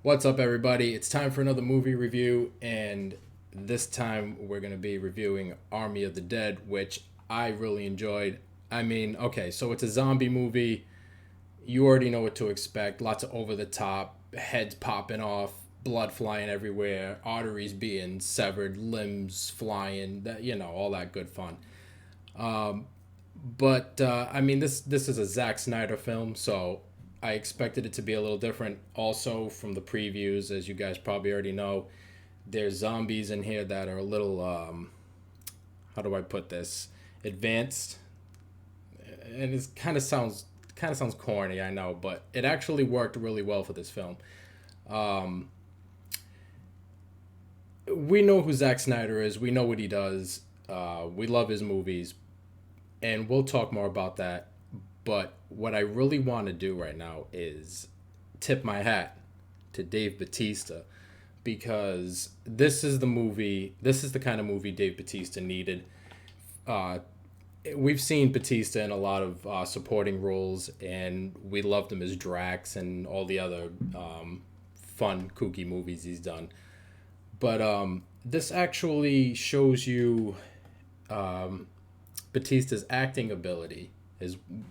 What's up, everybody? It's time for another movie review, and this time we're going to be reviewing Army of the Dead, which I really enjoyed. I mean, okay, so it's a zombie movie. You already know what to expect. Lots of over the top, heads popping off, blood flying everywhere, arteries being severed, limbs flying, all that good fun. But I mean, this is a Zack Snyder film, so I expected it to be a little different. Also, from the previews, as you guys probably already know, there's zombies in here that are a little how do I put this? Advanced, and it kind of sounds corny, I know, but it actually worked really well for this film. Um, we know who Zack Snyder is. We know what he does. We love his movies, and we'll talk more about that. But what I really want to do right now is tip my hat to Dave Bautista because this is the kind of movie Dave Bautista needed. Uh, we've seen Bautista in a lot of supporting roles, and we loved him as Drax and all the other fun, kooky movies he's done. But this actually shows you Batista's acting ability.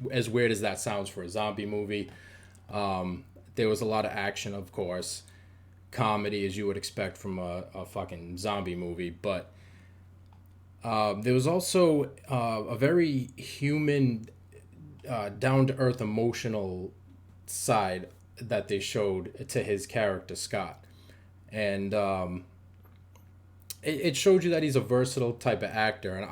As weird as that sounds for a zombie movie, there was a lot of action, of course, comedy as you would expect from a fucking zombie movie, but there was also a very human, down to earth, emotional side that they showed to his character Scott, and it showed you that he's a versatile type of actor, and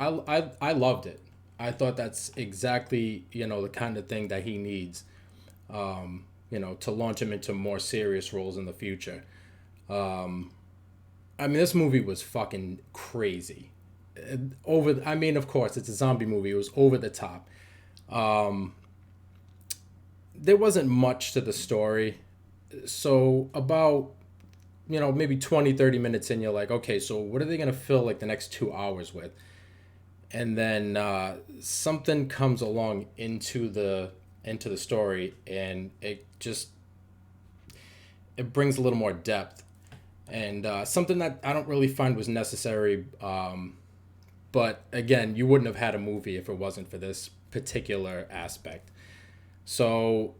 I loved it. I thought that's exactly the kind of thing that he needs, to launch him into more serious roles in the future. Um, I mean, this movie was fucking crazy. I mean, of course, it's a zombie movie. It was over the top. Um, there wasn't much to the story. So about, maybe 20, 30 minutes in, you're like, okay, so what are they going to fill like the next 2 hours with? And then something comes along into the story, and it brings a little more depth, and something that I don't really find was necessary. But again, you wouldn't have had a movie if it wasn't for this particular aspect. So,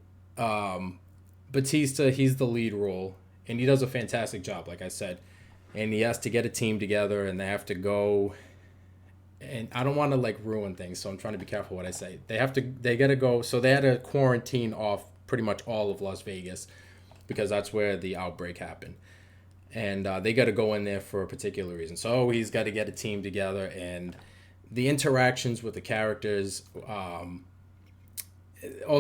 Batista, he's the lead role, and he does a fantastic job, like I said. And he has to get a team together, and they have to go. And I don't want to like ruin things, so I'm trying to be careful what I say. They gotta go. So they had to quarantine off pretty much all of Las Vegas because that's where the outbreak happened, and they got to go in there for a particular reason. So he's got to get a team together, and the interactions with the characters, all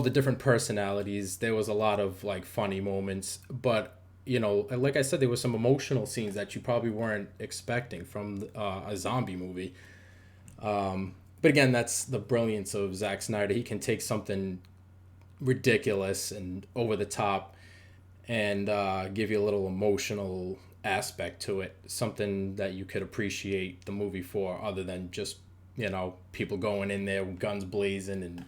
the different personalities. There was a lot of like funny moments, but like I said, there was some emotional scenes that you probably weren't expecting from a zombie movie. But again, that's the brilliance of Zack Snyder. He can take something ridiculous and over the top and give you a little emotional aspect to it, something that you could appreciate the movie for, other than just people going in there with guns blazing and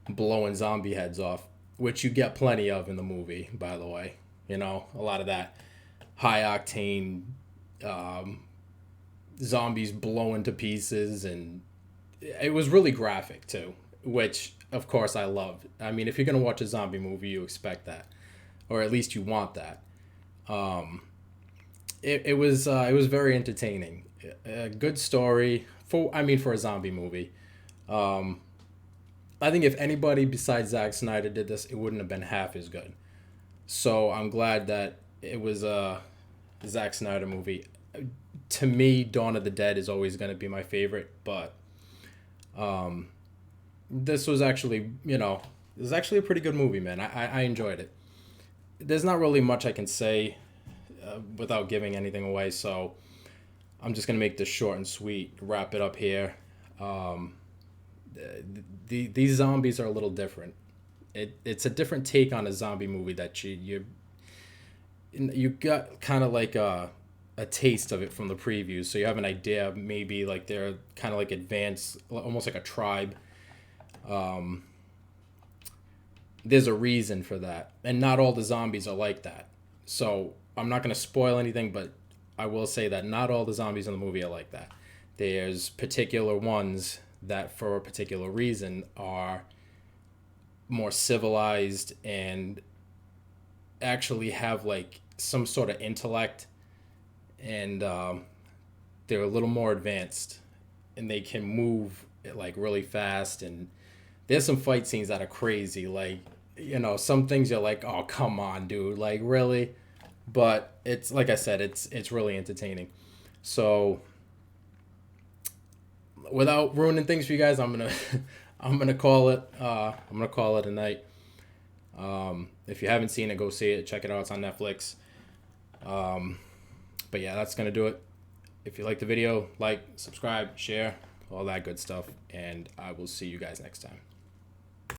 blowing zombie heads off, which you get plenty of in the movie, by the way. A lot of that high octane um, zombies blowing to pieces, and it was really graphic too, which of course I loved. I mean, if you're gonna watch a zombie movie, you expect that, or at least you want that. um it was very entertaining, a good story for a zombie movie. um I think if anybody besides Zack Snyder did this, it wouldn't have been half as good. So I'm glad that it was a Zack Snyder movie. To me, Dawn of the Dead is always going to be my favorite, but um, this was actually, this is actually a pretty good movie, man. I enjoyed it. There's not really much I can say without giving anything away, so I'm just going to make this short and sweet, wrap it up here. Um, these zombies are a little different. It's a different take on a zombie movie that you got kind of like a taste of it from the previews, so you have an idea. Maybe like they're kind of like advanced, almost like a tribe. There's a reason for that, and not all the zombies are like that. So I'm not gonna spoil anything, but I will say that not all the zombies in the movie are like that. There's particular ones that, for a particular reason, are more civilized and actually have like some sort of intellect, and they're a little more advanced, and they can move like really fast. And there's some fight scenes that are crazy. Like, some things you're like, oh come on, dude, like really. But it's like I said, it's really entertaining. So without ruining things for you guys, I'm gonna I'm gonna call it a night. If you haven't seen it, go see it. Check it out. It's on Netflix. But yeah, that's gonna do it. If you like the video, like, subscribe, share, all that good stuff, and I will see you guys next time.